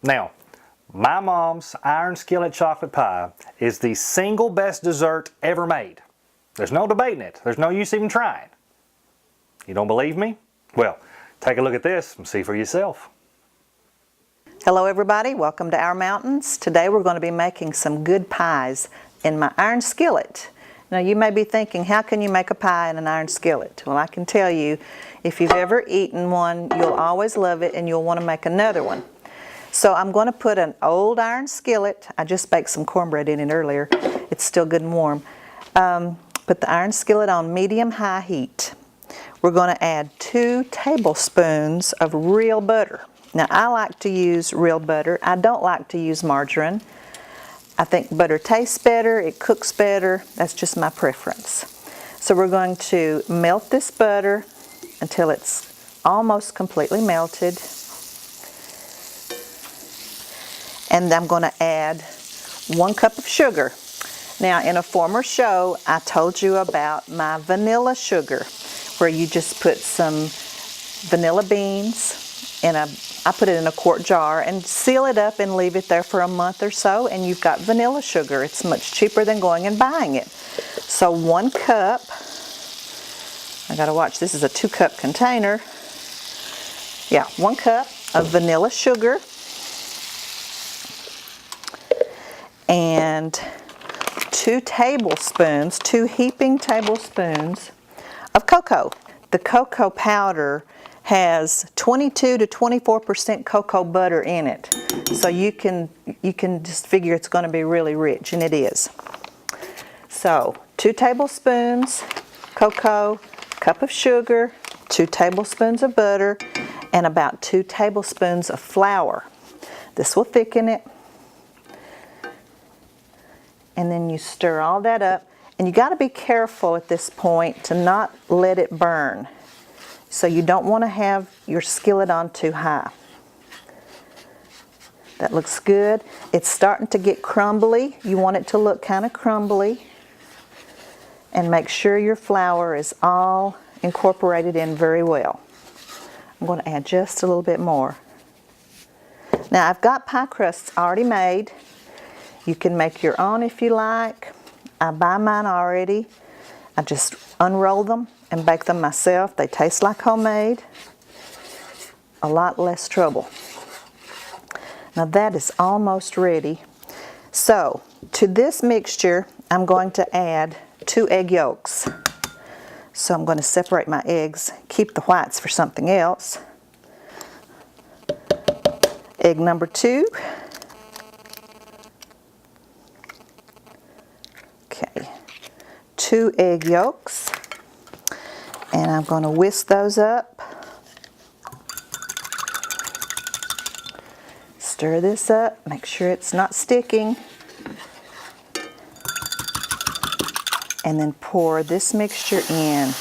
Now, my mom's Iron Skillet Chocolate Pie is the single best dessert ever made. There's no debating it. There's no use even trying. You don't believe me? Well, take a look at this and see for yourself. Hello everybody, welcome to our mountains. Today we're going to be making some good pies in my iron skillet. Now you may be thinking, how can you make a pie in an iron skillet? Well, I can tell you, if you've ever eaten one, you'll always love it and you'll want to make another one. So I'm going to put an old iron skillet. I just baked some cornbread in it earlier. It's still good and warm. Put the iron skillet on medium-high heat. We're going to add 2 tablespoons of real butter. Now I like to use real butter. I don't like to use margarine. I think butter tastes better, it cooks better. That's just my preference. So we're going to melt this butter until it's almost completely melted. And I'm going to add 1 cup of sugar. Now in a former show I told you about my vanilla sugar, where you just put some vanilla beans in I put it in a quart jar and seal it up and leave it there for a month or so, and you've got vanilla sugar. It's much cheaper than going and buying it. So 1 cup, I gotta watch, this is a 2-cup container. Yeah, 1 cup of vanilla sugar and 2 tablespoons, 2 heaping tablespoons of cocoa. The cocoa powder has 22 to 24% cocoa butter in it. So you can just figure it's going to be really rich, and it is. So 2 tablespoons cocoa, cup of sugar, 2 tablespoons of butter, and about 2 tablespoons of flour. This will thicken it. And then you stir all that up, and you got to be careful at this point to not let it burn. So you don't want to have your skillet on too high. That looks good. It's starting to get crumbly. You want it to look kind of crumbly. And make sure your flour is all incorporated in very well. I'm going to add just a little bit more. Now I've got pie crusts already made. You can make your own if you like. I buy mine already. I just unroll them and bake them myself. They taste like homemade. A lot less trouble. Now that is almost ready. So to this mixture I'm going to add 2 egg yolks. So I'm going to separate my eggs, keep the whites for something else. Egg number 2. Okay, 2 egg yolks. And I'm going to whisk those up. Stir this up, make sure it's not sticking. And then pour this mixture in.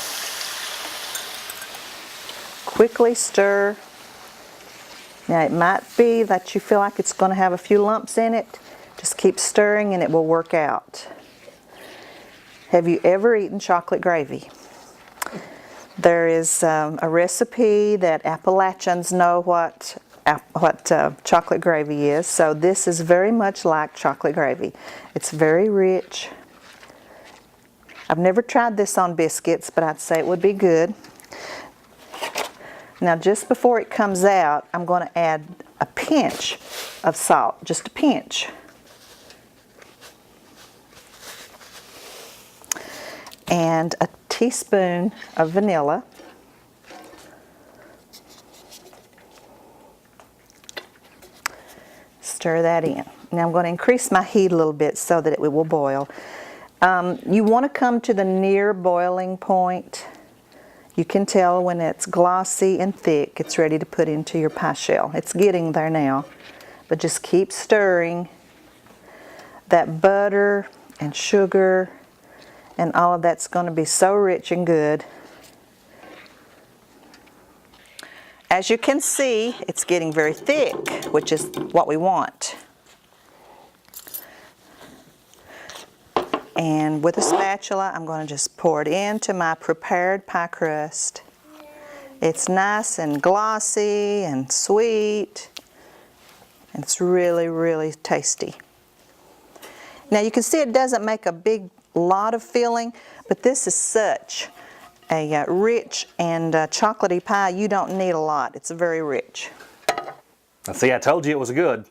Quickly stir. Now it might be that you feel like it's going to have a few lumps in it. Just keep stirring and it will work out. Have you ever eaten chocolate gravy? There is a recipe that Appalachians know what chocolate gravy is. So this is very much like chocolate gravy. It's very rich. I've never tried this on biscuits, but I'd say it would be good. Now just before it comes out, I'm going to add a pinch of salt, just a pinch. And a teaspoon of vanilla. Stir that in. Now I'm going to increase my heat a little bit so that it will boil. You want to come to the near boiling point. You can tell when it's glossy and thick, it's ready to put into your pie shell. It's getting there now, but just keep stirring. That butter and sugar and all of that's going to be so rich and good. As you can see, it's getting very thick, which is what we want. And with a spatula, I'm going to just pour it into my prepared pie crust. It's nice and glossy and sweet It's really, really tasty. Now you can see it doesn't make a big lot of filling, but this is such a rich and chocolatey pie, you don't need a lot. It's very rich. Now see, I told you it was good.